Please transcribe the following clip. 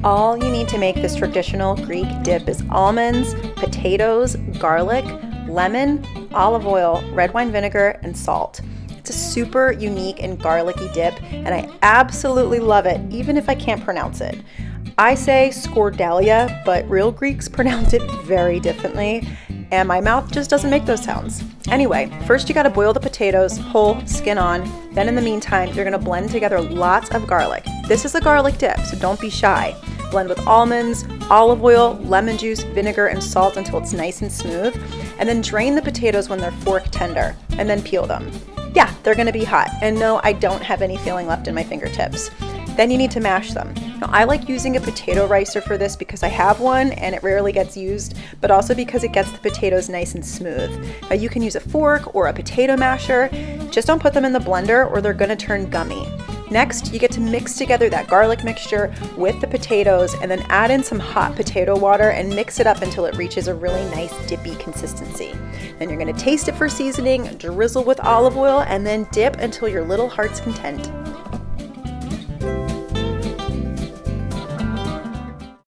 All you need to make this traditional Greek dip is almonds, potatoes, garlic, lemon, olive oil, red wine vinegar, and salt. It's a super unique and garlicky dip, and I absolutely love it, even if I can't pronounce it. I say Skordalia, but real Greeks pronounce it very differently, and my mouth just doesn't make those sounds. Anyway, first you gotta boil the potatoes, whole, skin on. Then in the meantime, you're gonna blend together lots of garlic. This is a garlic dip, so don't be shy. Blend with almonds, olive oil, lemon juice, vinegar, and salt until it's nice and smooth. And then drain the potatoes when they're fork tender, and then peel them. Yeah, they're gonna be hot. And no, I don't have any feeling left in my fingertips. Then you need to mash them. Now, I like using a potato ricer for this because I have one and it rarely gets used, but also because it gets the potatoes nice and smooth. Now, you can use a fork or a potato masher. Just don't put them in the blender or they're gonna turn gummy. Next, you get to mix together that garlic mixture with the potatoes and then add in some hot potato water and mix it up until it reaches a really nice dippy consistency. Then you're gonna taste it for seasoning, drizzle with olive oil, and then dip until your little heart's content.